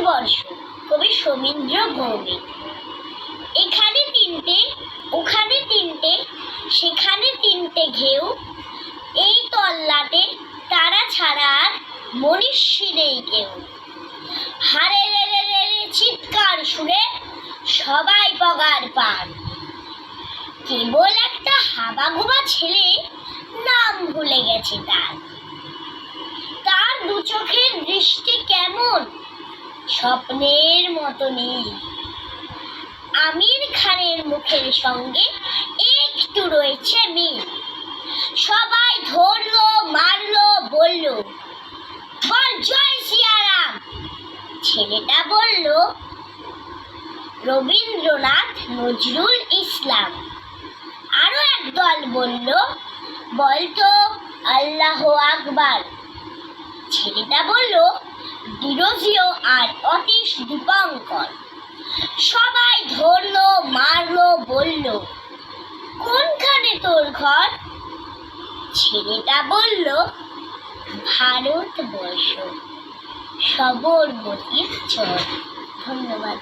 ভারতবর্ষ, কবি সমীন্দ্র ভৌমিক। এখানে তিনটে, ওখানে তিনটে, সেখানে তিনটে ঘেউ, এই তল্লাটে তারা ছাড়া আর মনীষী নেই কেউ। হারে রে রে রে রে চিৎকার শুনে সবাই পগার পান। কেবল একটা হাবাগোবা ছেলে নাম ভুলে গেছে তার। তার দু চোখের দৃষ্টি কেমন স্বপ্নের মতো নেই। আমির খানের মুখের সঙ্গে একটু রয়েছে মিল। সবাই ধরলো, মারলো, বলল, বল জয় সিয়ারাম। ছেলেটা বলল, রবীন্দ্রনাথ নজরুল ইসলাম। আরো একদল বলল, বলতো আল্লাহ আকবার। ছেলেটা বলল, ডিরোজিও আর অতীশ দীপঙ্কর। সবাই ধরলো, মারলো, বলল, কোনখানে তোর ঘর? ছেলেটা বলল, ভারতবর্ষ, সবরমতীর চর। ধন্যবাদ।